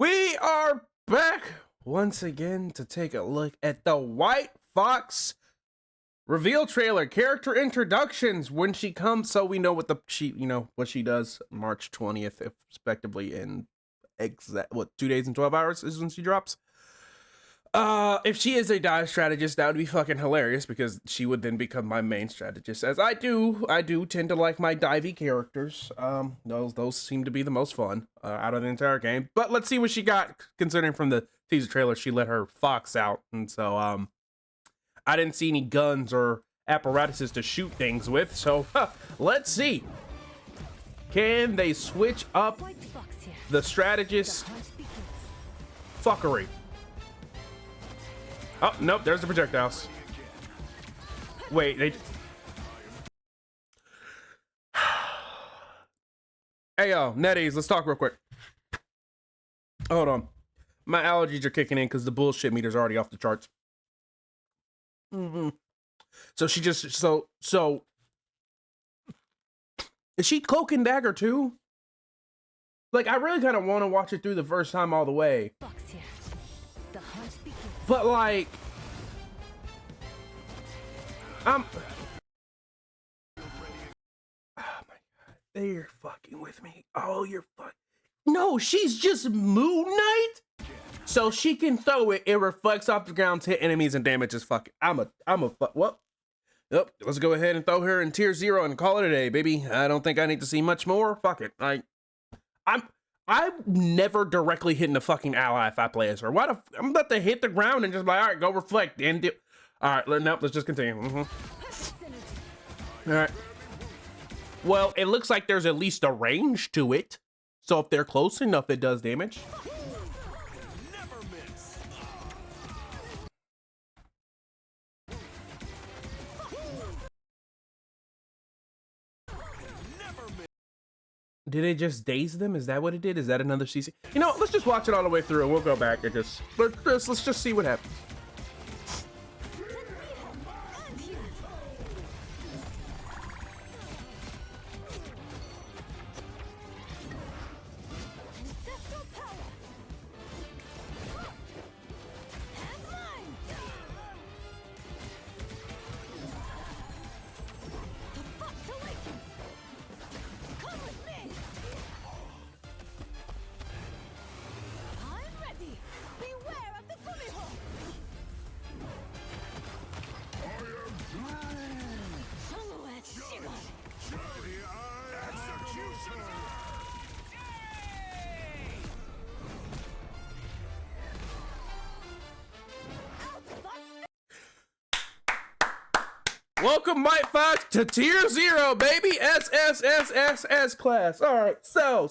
We are back once again to take a look at the White Fox reveal trailer, character introductions when she comes, so we know what what she does. March 20th, respectively, in 2 days and 12 hours is when she drops. If she is a dive strategist, that would be fucking hilarious because she would then become my main strategist. As I do tend to like my divey characters. Those seem to be the most fun out of the entire game. But let's see what she got, considering from the teaser trailer she let her fox out, and so I didn't see any guns or apparatuses to shoot things with. So let's see. Can they switch up the strategist fuckery? Oh, nope, there's the projectiles. Wait, they... Hey, yo, Netties, let's talk real quick. Hold on. My allergies are kicking in because the bullshit meter's already off the charts. So she just... So... Is she Cloak and Dagger too? Like, I really kind of want to watch it through the first time all the way. But like, oh my god, they're fucking with me. Oh, you're fucking. No, she's just Moon Knight, so she can throw it. It reflects off the ground, hit enemies, and damages. Fuck. I'm a fuck. What? Yep. Let's go ahead and throw her in tier 0 and call it a day, baby. I don't think I need to see much more. Fuck it. I'm never directly hitting a fucking ally if I play as her. I'm about to hit the ground and just like, all right, go reflect and do. All right, let's just continue. All right. Well, it looks like there's at least a range to it. So if they're close enough, it does damage. Did it just daze them? Is that what it did? Is that another CC? You know, let's just watch it all the way through and we'll go back and let's just see what happens. Welcome, White Fox, to tier 0, baby. S class. All right, so.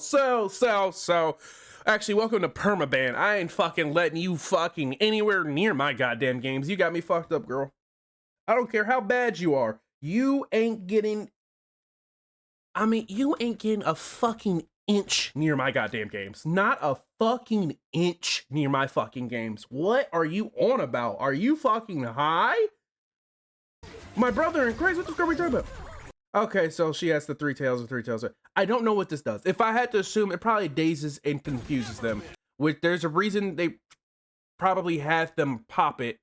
Actually, welcome to permaban. I ain't fucking letting you fucking anywhere near my goddamn games. You got me fucked up, girl. I don't care how bad you are. You ain't getting... you ain't getting a fucking inch near my goddamn games. Not a fucking inch near my fucking games. What are you on about? Are you fucking high? My brother in Christ, what the fuck are we talking about? Okay, so she has the 3 tails and 3 tails. I don't know what this does. If I had to assume, it probably dazes and confuses them. Which there's a reason they probably had them pop it.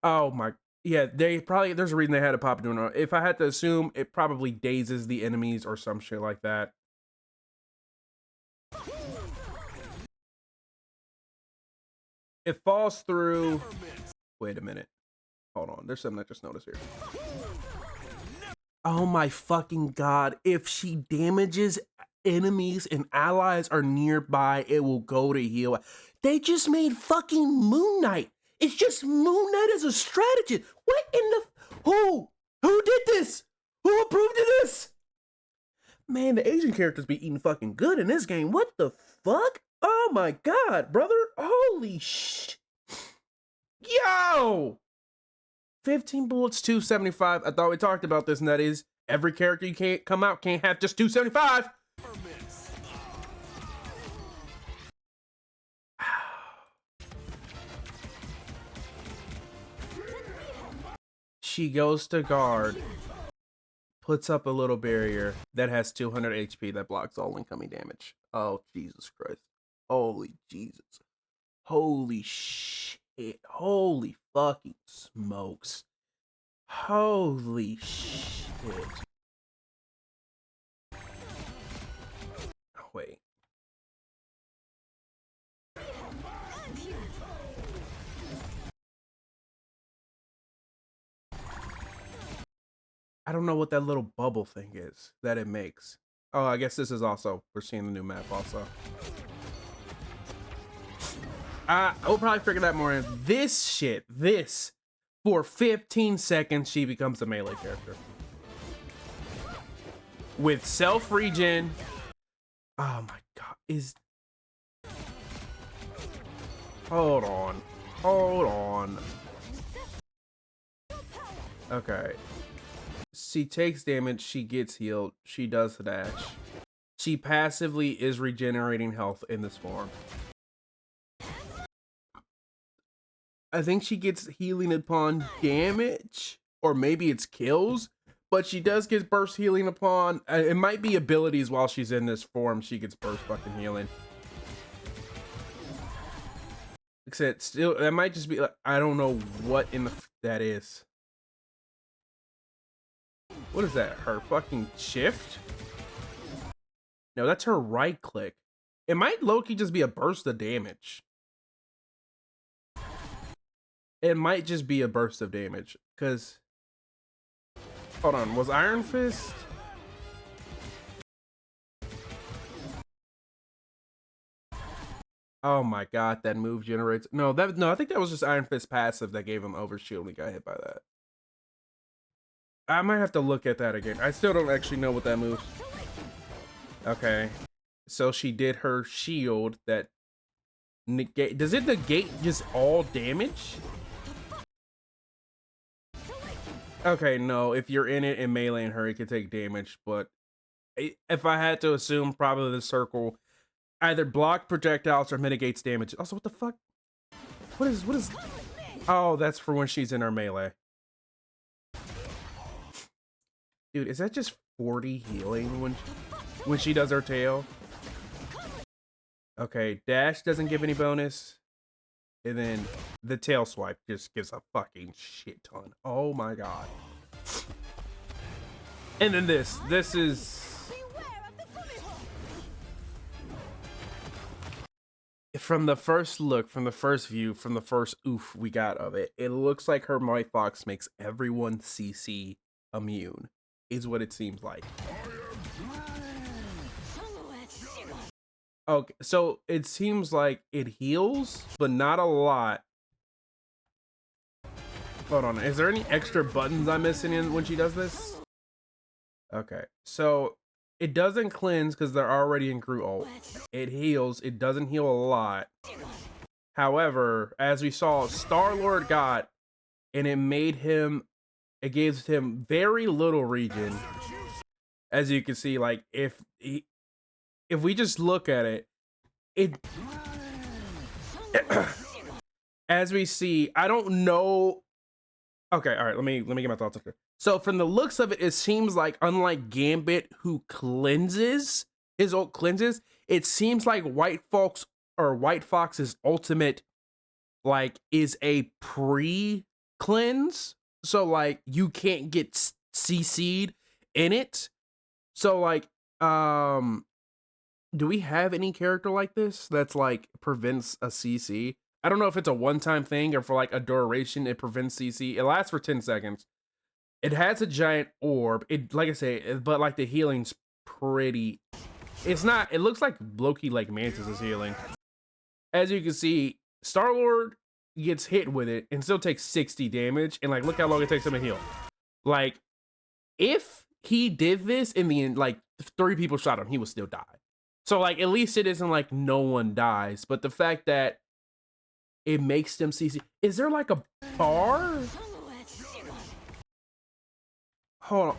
Oh my, yeah, there's a reason they had to pop it doing it. If I had to assume, it probably dazes the enemies or some shit like that. It falls through. Wait a minute. Hold on, there's something I just noticed here. Oh my fucking god, if she damages enemies and allies are nearby, it will go to heal. They just made fucking Moon Knight. It's just Moon Knight as a strategist. What in the... Who did this? Who approved of this? Man, the Asian characters be eating fucking good in this game. What the fuck? Oh my god, brother. Holy sh... Yo! 15 bullets, 275. I thought we talked about this, and that is every character you can't come out can't have just 275. She goes to guard, puts up a little barrier that has 200 HP that blocks all incoming damage. Oh, Jesus Christ. Holy Jesus. Holy shit. Holy fucking smokes. Holy shit. Oh, wait. I don't know what that little bubble thing is that it makes. Oh, I guess this is also, we're seeing the new map also. I'll probably figure that more in. This shit, this, for 15 seconds, she becomes a melee character. With self-regen. Oh my god, hold on. Hold on. Okay. She takes damage, she gets healed, she does the dash. She passively is regenerating health in this form. I think she gets healing upon damage, or maybe it's kills, but she does get burst healing upon, it might be abilities while she's in this form, she gets burst fucking healing. Except still, that might just be, like, I don't know what in the that is. What is that, her fucking shift? No, that's her right click. It might low-key just be a burst of damage. It might just be a burst of damage, because... Hold on, was Iron Fist? Oh my god, that move generates... No, I think that was just Iron Fist passive that gave him overshield and he got hit by that. I might have to look at that again. I still don't actually know what that move... Okay. So she did her shield that... negate... Does it negate just all damage? Okay, no, if you're in it and meleeing her, it can take damage, but if I had to assume, probably the circle either block projectiles or mitigates damage. Also, what the fuck? What is... Oh, that's for when she's in her melee. Dude, is that just 40 healing when she does her tail? Okay, dash doesn't give any bonus. And then the tail swipe just gives a fucking shit ton. Oh my god. And then this is... From the first look, from the first view, from the first oof we got of it, it looks like her White Fox makes everyone CC immune, is what it seems like. Okay, so it seems like it heals, but not a lot. Hold on, is there any extra buttons I'm missing in when she does this? Okay, so it doesn't cleanse because they're already in Groot ult. It heals, it doesn't heal a lot. However, as we saw, Star-Lord got, and it gives him very little regen. As you can see, like, if we just look at it, as we see, I don't know. Okay, all right, let me get my thoughts up here. So from the looks of it, it seems like, unlike Gambit, who cleanses, his ult cleanses, it seems like White Fox's ultimate, like, is a pre-cleanse. So, like, you can't get CC'd in it. So, like, do we have any character like this that's like prevents a CC? I don't know if it's a one-time thing or for like a duration it prevents CC. It lasts for 10 seconds. It has a giant orb. It, like I say, but like the healing's pretty... It's not... It looks like Loki, like Mantis is healing. As you can see, Star-Lord gets hit with it and still takes 60 damage. And like, look how long it takes him to heal. Like, if he did this in the end, like 3 people shot him, he would still die. So, like, at least it isn't like no one dies. But the fact that it makes them CC... Is there like a bar? Hold on.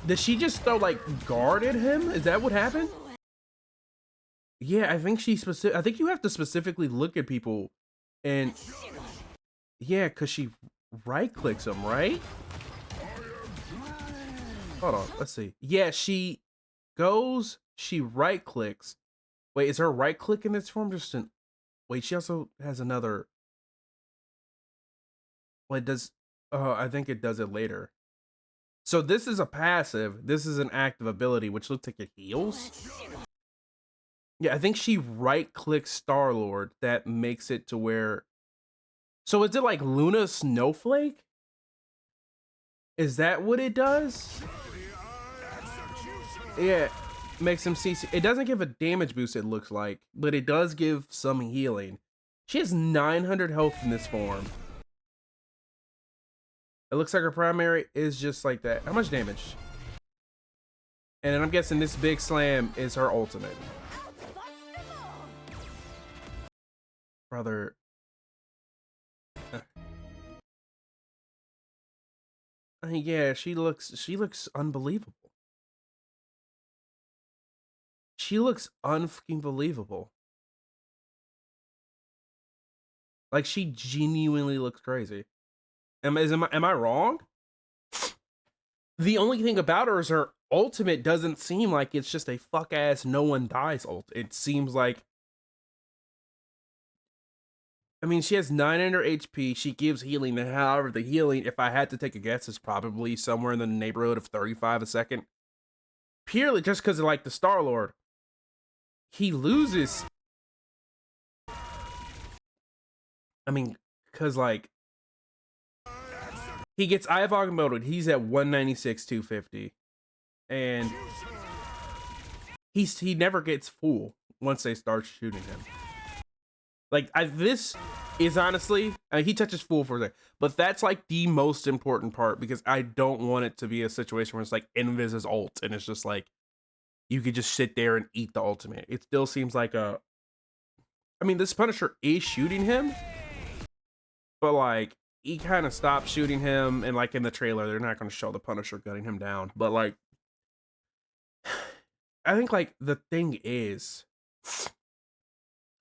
Did she just throw, like, guard at him? Is that what happened? Yeah, I think I think you have to specifically look at people. And... Yeah, because she right-clicks them, right? Hold on. Let's see. Yeah, she goes... She right clicks, Wait, is her right click in this form just an... Wait, she also has another... Well, it does... I think it does it later. So this is a passive. This is an active ability, which looks like it heals. Yeah, I think she right-clicks Star-Lord. That makes it to where... So is it like Luna Snowflake? Is that what it does? Yeah, makes him CC. It doesn't give a damage boost, it looks like, but it does give some healing. She has 900 health in this form. It looks like her primary is just like that. How much damage? And then I'm guessing this big slam is her ultimate. Brother. Yeah, she looks unbelievable. She looks unfucking believable. Like, she genuinely looks crazy. Am I wrong? The only thing about her is her ultimate doesn't seem like it's just a fuck ass no one dies ult. It seems like, I mean, she has 900 HP. She gives healing. However, the healing, if I had to take a guess, is probably somewhere in the neighborhood of 35 a second. Purely just because of like the Star-Lord. He loses. I mean, because like, he gets Ivog mode. He's at 196, 250. And he never gets full once they start shooting him. Like, this is honestly, he touches full for a second, but that's like the most important part, because I don't want it to be a situation where it's like Invis's ult and it's just like you could just sit there and eat the ultimate. It still seems like a, I mean, this Punisher is shooting him, but like he kind of stopped shooting him, and like in the trailer they're not going to show the Punisher gunning him down, but like I think like the thing is,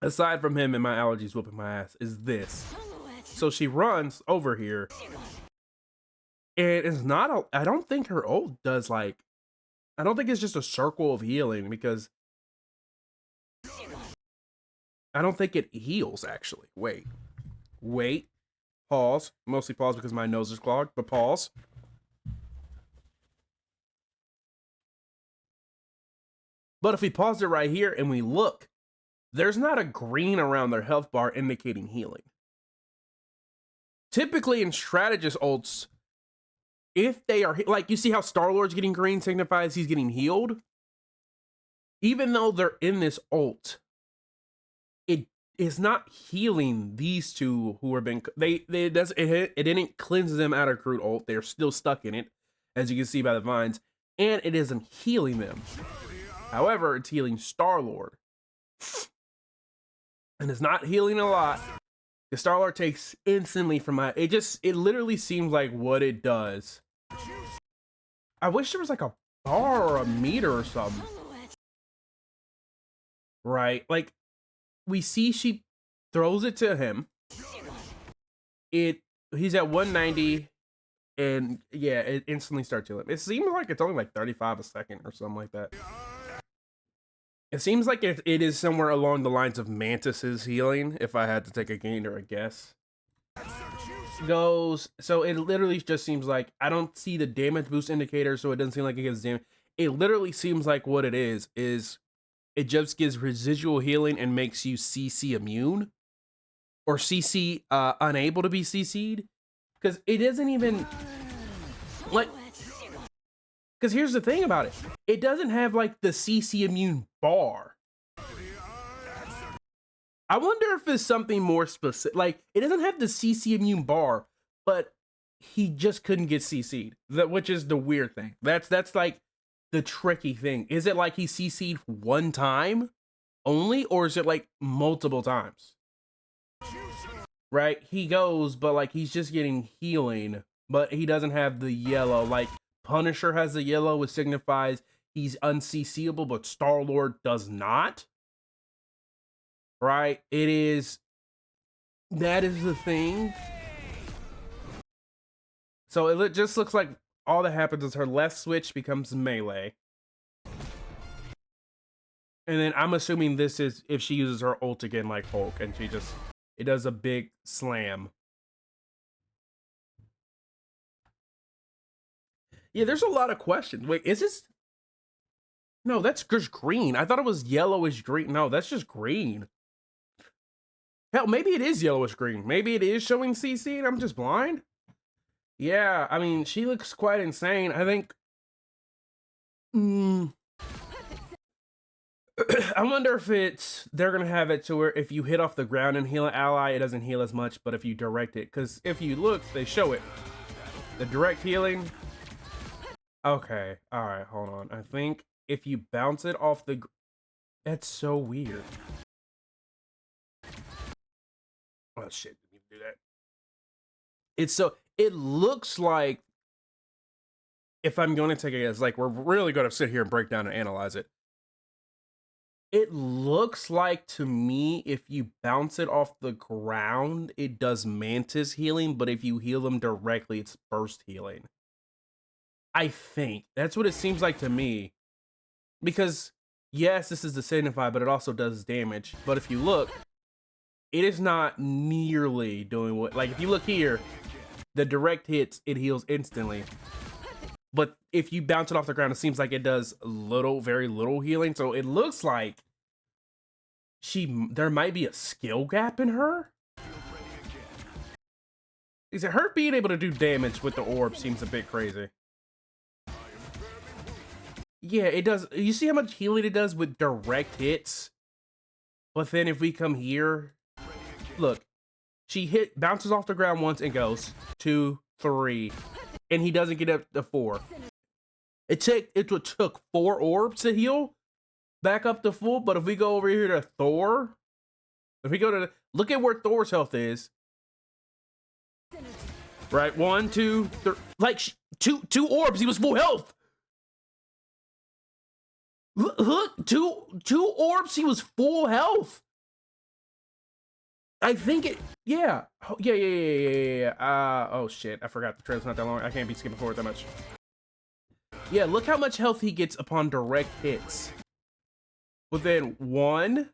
aside from him and my allergies whooping my ass, is this. So she runs over here, and it's not a, I don't think her ult does like, I don't think it's just a circle of healing, because I don't think it heals actually. Wait, pause, mostly pause because my nose is clogged, but pause. But if we pause it right here and we look, there's not a green around their health bar indicating healing. Typically in strategist ults, if they are, like, you see how Star-Lord's getting green signifies he's getting healed? Even though they're in this ult, it is not healing these two who have been, it didn't cleanse them out of crude ult. They're still stuck in it, as you can see by the vines, and it isn't healing them. However, it's healing Star-Lord. And it's not healing a lot. The Star-Lord takes instantly from my, it literally seems like what it does. I wish there was like a bar or a meter or something. Right? Like, we see she throws it to him. He's at 190, and yeah, it instantly starts healing. It seems like it's only like 35 a second or something like that. It seems like it is somewhere along the lines of Mantis's healing, if I had to take a gain or a guess. So it literally just seems like, I don't see the damage boost indicator, so it doesn't seem like it gives damage. It literally seems like what it is it just gives residual healing and makes you CC immune, or CC unable to be CC'd, because it doesn't even, like, because here's the thing about it. It doesn't have like the CC immune bar. I wonder if it's something more specific. Like, it doesn't have the CC immune bar, but he just couldn't get CC'd. Which is the weird thing. That's like the tricky thing. Is it like he CC'd one time only, or is it like multiple times? Right? He goes, but like he's just getting healing, but he doesn't have the yellow. Like, Punisher has the yellow, which signifies he's unCCable, but Star-Lord does not. Right? That is the thing. So it just looks like all that happens is her left switch becomes melee. And then I'm assuming this is if she uses her ult again like Hulk and it does a big slam. Yeah, there's a lot of questions. Wait, is this? No, that's just green. I thought it was yellowish green. No, that's just green. Hell, maybe it is yellowish green. Maybe it is showing CC and I'm just blind. Yeah, I mean, she looks quite insane. I think. I wonder if they're gonna have it to where if you hit off the ground and heal an ally, it doesn't heal as much, but if you direct it, because if you look, they show it. The direct healing. Okay, all right, hold on. I think if you bounce it off the, that's so weird. Oh shit! Didn't even do that. It looks like, if I'm going to take a guess, like we're really going to sit here and break down and analyze it. It looks like to me, if you bounce it off the ground, it does Mantis healing, but if you heal them directly, it's burst healing. I think that's what it seems like to me. Because yes, this is the Signify, but it also does damage. But if you look, it is not nearly doing what, like if you look here, the direct hits, it heals instantly. But if you bounce it off the ground, it seems like it does very little healing. So it looks like there might be a skill gap in her. Is it her being able to do damage with the orb seems a bit crazy. Yeah, it does. You see how much healing it does with direct hits? But then if we come here, look, she bounces off the ground once and goes 2, 3. And he doesn't get up to 4. It took 4 orbs to heal back up to full. But if we go over here to Thor, if we go to look at where Thor's health is, right? 1, 2, 3, like two orbs, he was full health. Look, two orbs, he was full health. I think it, yeah. Oh, yeah. Oh shit, I forgot the trailer's not that long. I can't be skipping forward that much. Yeah, look how much health he gets upon direct hits. But then 1,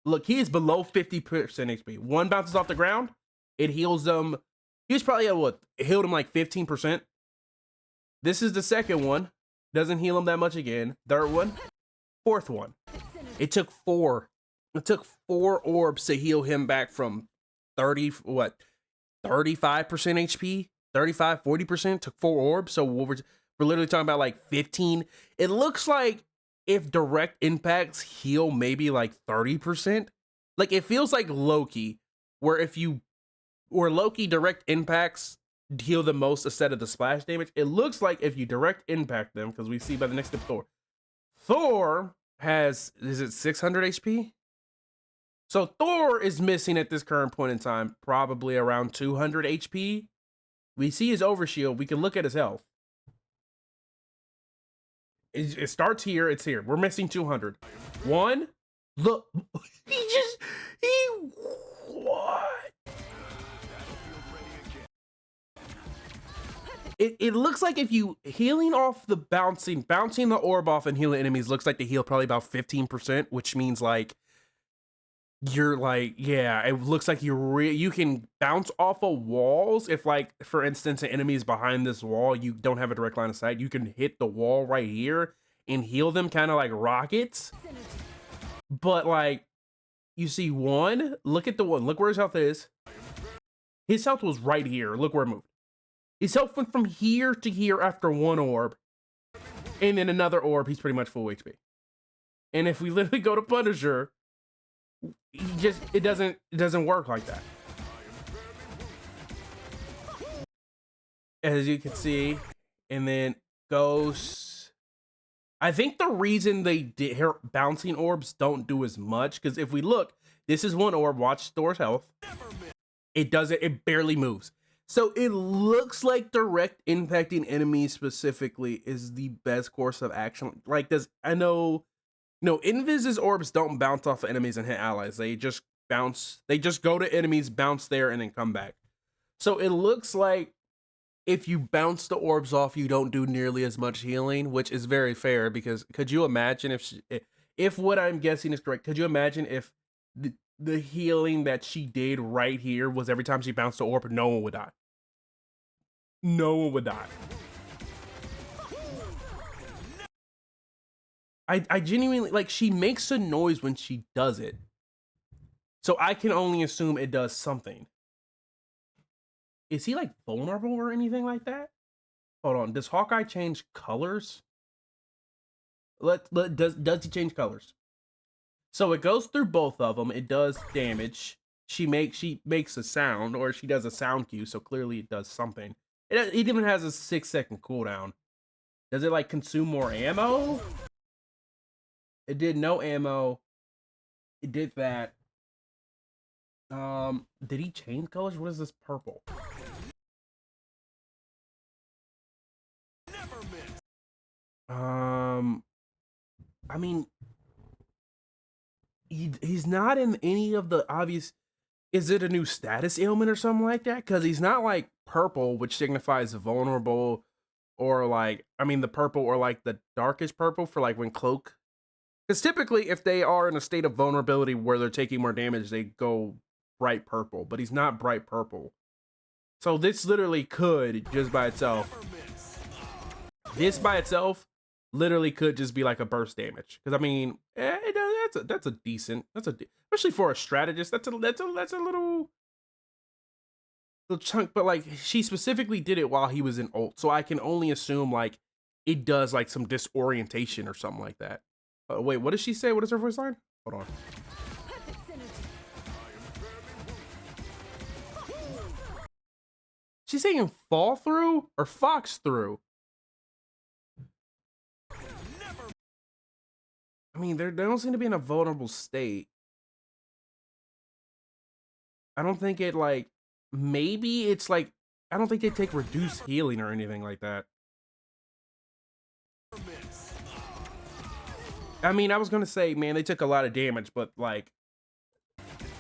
look, he is below 50% HP. 1 bounces off the ground, it heals them. He was probably at what? It healed him like 15%. This is the second one. Doesn't heal him that much again. Third one. Fourth one. It took 4. It took 4 orbs to heal him back from 35% HP, 35, 40%, took 4 orbs. So we're literally talking about like 15. It looks like if direct impacts heal maybe like 30%, like it feels like Loki, where Loki direct impacts heal the most instead of the splash damage. It looks like if you direct impact them, because we see by the next step Thor has, is it 600 HP? So Thor is missing at this current point in time, probably around 200 HP. We see his overshield. We can look at his health. It starts here. It's here. We're missing 200. 1. Look. What? It looks like if you healing off the bouncing the orb off and healing enemies looks like they heal probably about 15%, which means like you're like, yeah, it looks like you can bounce off of walls. If like, for instance, an enemy is behind this wall, you don't have a direct line of sight, you can hit the wall right here and heal them kind of like rockets. But like, you see 1, look at the 1, look where his health is. His health was right here. Look where it moved. His health went from here to here after 1 orb. And then another orb, he's pretty much full HP. And if we literally go to Punisher, it doesn't work like that. As you can see, and then Ghost. I think the reason they did her bouncing orbs don't do as much, because if we look, this is 1 orb, watch Thor's health. It barely moves. So it looks like direct impacting enemies specifically is the best course of action. Like Invis's orbs don't bounce off of enemies and hit allies. They just bounce. They just go to enemies, bounce there, and then come back. So it looks like if you bounce the orbs off, you don't do nearly as much healing, which is very fair, because could you imagine if what I'm guessing is correct, could you imagine if the healing that she did right here was every time she bounced the orb, no one would die. No one would die. I genuinely, like, she makes a noise when she does it. So I can only assume it does something. Is he, like, vulnerable or anything like that? Hold on, does Hawkeye change colors? Does he change colors? So it goes through both of them. It does damage. She makes a sound, or she does a sound cue, so clearly it does something. It even has a 6-second cooldown. Does it, like, consume more ammo? It did no ammo. It did that. Did he change colors? What is this purple? I mean, he's not in any of the obvious. Is it a new status ailment or something like that? Because he's not like purple, which signifies vulnerable, or like, I mean, the purple or like the darkest purple for like when cloak. Because typically, if they are in a state of vulnerability where they're taking more damage, they go bright purple. But he's not bright purple. So this literally could just by itself. This by itself literally could just be like a burst damage. Because I mean, that's a decent. Especially for a strategist. That's a little chunk. But like she specifically did it while he was in ult, so I can only assume like it does like some disorientation or something like that. Wait, what does she say? What is her voice line? Hold on. She's saying fall through or fox through. I mean, they don't seem to be in a vulnerable state. I don't think it like, maybe it's like, I don't think they take reduced healing or anything like that. I mean, I was gonna say, man, they took a lot of damage, but like,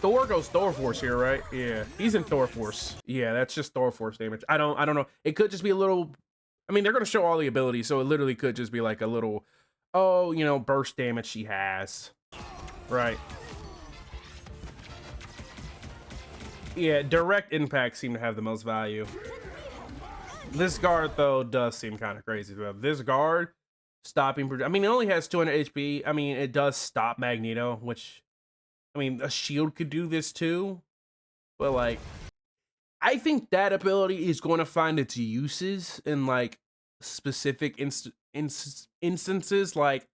Thor goes Thor Force here, right? Yeah, he's in Thor Force. Yeah, that's just Thor Force damage. I don't know. It could just be a little. I mean, they're gonna show all the abilities, so it literally could just be like a little, oh, you know, burst damage she has, right? Yeah, direct impacts seem to have the most value. This guard though does seem kind of crazy. This guard stopping. I mean, it only has 200 HP. I mean, it does stop Magneto, which, I mean, a shield could do this too, but like, I think that ability is going to find its uses in like specific instances, like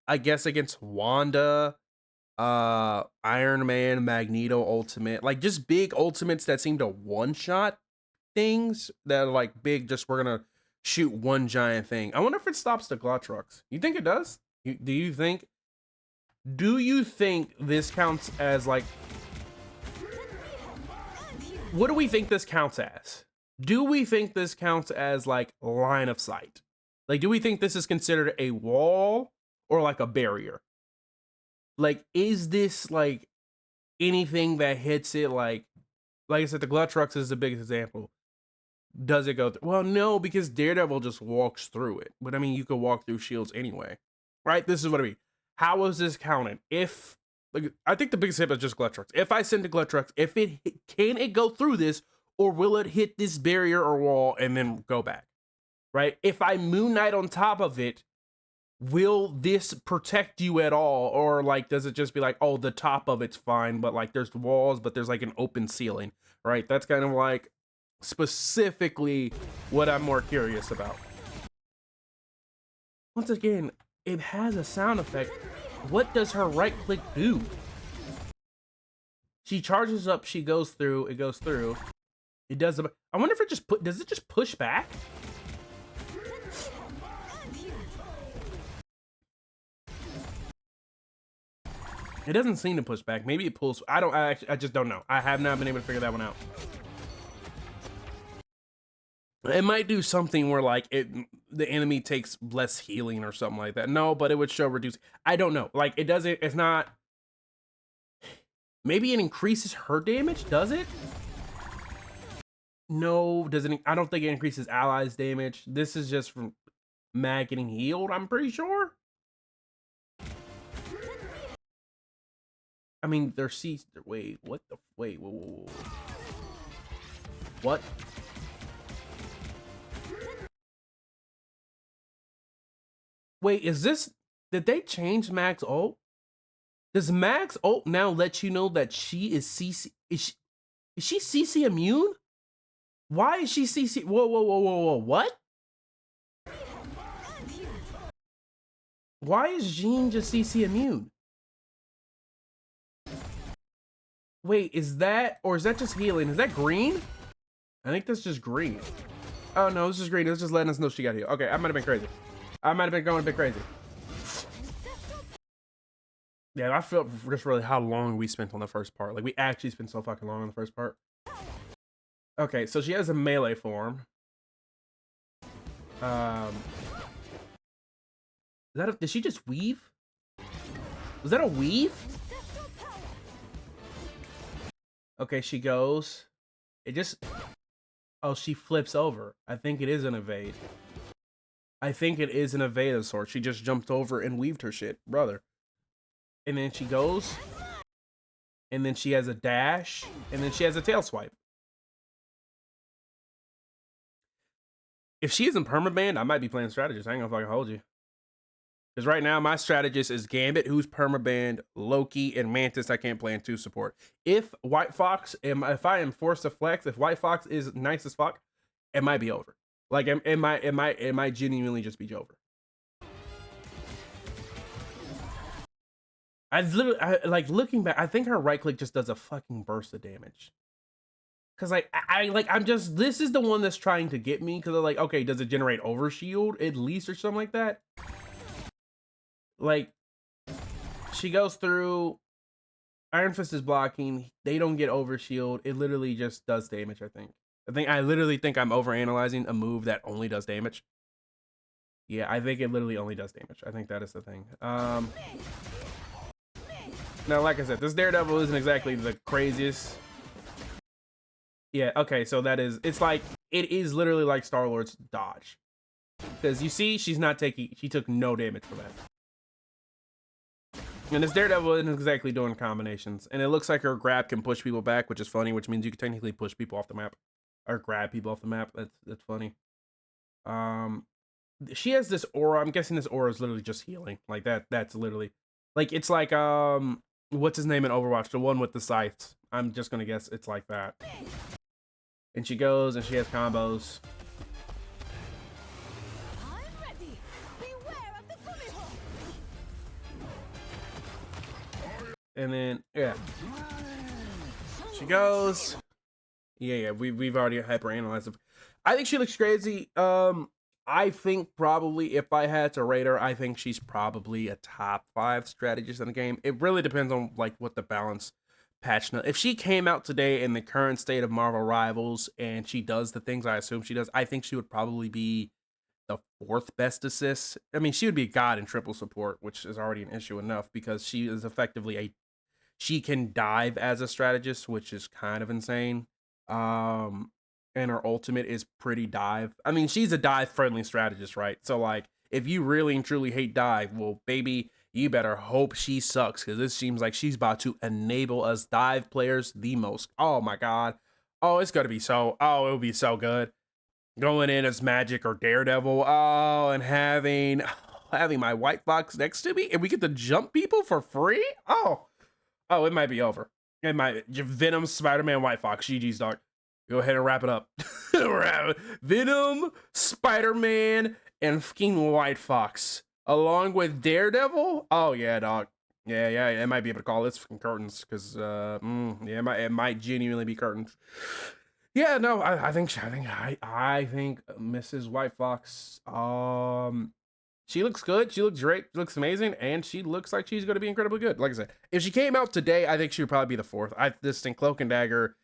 I guess against Wanda, Iron Man, Magneto ultimate, like just big ultimates that seem to one-shot things that are like big, just we're gonna shoot one giant thing. I wonder if it stops the Glotrux. You think it does? Do you think this counts as like, what do we think this counts as? Do we think this counts as like line of sight? Like, do we think this is considered a wall or like a barrier? Like, is this like anything that hits it? Like I said, the Glotrux is the biggest example. Does it go through? Well, no, because Daredevil just walks through it. But I mean, you could walk through shields anyway, right? This is what I mean. How is this counted? If, like, I think the biggest hit is just Glotrux. If I send a Glotrux, if it can it go through this, or will it hit this barrier or wall and then go back, right? If I Moon Knight on top of it, will this protect you at all? Or like, does it just be like, oh, the top of it's fine, but like there's walls, but there's like an open ceiling, right? That's kind of like specifically what I'm more curious about. Once again, it has a sound effect. What does her right click do? She charges up, she goes through, it goes through. It does. I wonder if it just does it just push back? It doesn't seem to push back. Maybe it pulls. I just don't know. I have not been able to figure that one out. It might do something where like the enemy takes less healing or something like that. No, but it would show reduce. I don't know. Like it doesn't. It's not. Maybe it increases her damage. Does it? No, doesn't. I don't think it increases allies' damage. This is just from Mag getting healed. I'm pretty sure. I mean, they're C. Wait, what the? Wait, whoa, whoa, whoa. What? Wait, is this? Did they change Mag's ult? Does Mag's ult now let you know that she is CC? Is she CC immune? Why is she CC? Whoa, whoa, whoa, whoa, whoa! What? Why is Jean just CC immune? Wait, is that, or is that just healing? Is that green? I think that's just green. Oh no, this is green. It's just letting us know she got healed. Okay, I might have been crazy. I might have been going a bit crazy. Yeah, I felt just really how long we spent on the first part. Like, we actually spent so fucking long on the first part. Okay, so she has a melee form. Did she just weave? Was that a weave? Okay, she goes. It just... Oh, she flips over. I think it is an evade. I think it is an evade of sorts. She just jumped over and weaved her shit. Brother. And then she goes. And then she has a dash. And then she has a tail swipe. If she isn't permabanned, I might be playing Strategist. I ain't gonna fucking hold you. Because right now, my Strategist is Gambit, who's permabanned, Loki, and Mantis. I can't play in 2 support. If White Fox, if I am forced to flex, if White Fox is nice as fuck, it might be over. Like, it might genuinely just be over. Like, looking back, I think her right click just does a fucking burst of damage. Cause like I'm just, this is the one that's trying to get me. Cause I'm like, okay, does it generate overshield at least or something like that? Like, she goes through. Iron Fist is blocking. They don't get overshield. It literally just does damage. I literally think I'm overanalyzing a move that only does damage. Yeah, I think it literally only does damage. I think that is the thing. Now, like I said, this Daredevil isn't exactly the craziest. Yeah, okay, so that is, it's like, it is literally like Star-Lord's dodge. Because you see, she took no damage from that. And this Daredevil isn't exactly doing combinations. And it looks like her grab can push people back, which is funny, which means you can technically push people off the map. Or grab people off the map. That's funny. She has this aura. I'm guessing this aura is literally just healing. Like, that's literally... Like, it's like, what's his name in Overwatch? The one with the scythes. I'm just gonna guess it's like that. And she goes and she has combos. And then, yeah. She goes. Yeah, we've already hyper-analyzed it. I think she looks crazy. I think probably if I had to rate her, I think she's probably a top 5 strategist in the game. It really depends on like what the balance patch. If she came out today in the current state of Marvel Rivals and she does the things I assume she does, I think she would probably be the 4th best assist. I mean, she would be a god in triple support, which is already an issue enough because she is effectively she can dive as a strategist, which is kind of insane. And her ultimate is pretty dive. I mean, she's a dive-friendly strategist, right? So, like, if you really and truly hate dive, well, baby, you better hope she sucks, because this seems like she's about to enable us dive players the most. Oh, my God. Oh, it's going to be so... Oh, it'll be so good. Going in as Magic or Daredevil. Oh, and having my White Fox next to me, and we get to jump people for free? Oh, it might be over. It might... Venom, Spider-Man, White Fox. GG's, dog. Go ahead and wrap it up. Venom, Spider-Man, and fucking White Fox. Along with Daredevil? Oh, yeah, dog. Yeah, I might be able to call this fucking curtains. Because, yeah, it might genuinely be curtains. Yeah, no, I think Mrs. White Fox, she looks good. She looks great. She looks amazing. And she looks like she's going to be incredibly good. Like I said, if she came out today, I think she would probably be the 4th. I just think Cloak and Dagger,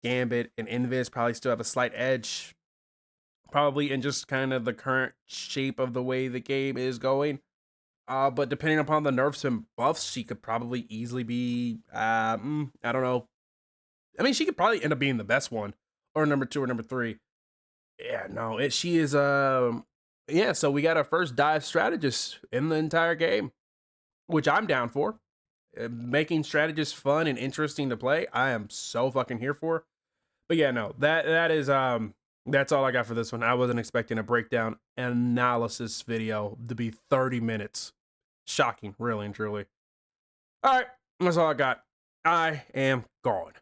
Gambit, and Invis probably still have a slight edge, probably in just kind of the current shape of the way the game is going. But depending upon the nerfs and buffs, she could probably easily be, I don't know. I mean, she could probably end up being the best one, or number 2 or number 3. Yeah, no, she is, yeah, so we got our first dive strategist in the entire game, which I'm down for. making Strategist fun and interesting to play, I am so fucking here for. But yeah, no, that is that's all I got for this one. I wasn't expecting a breakdown analysis video to be 30 minutes. Shocking, really and truly. All right, that's all I got. I am gone.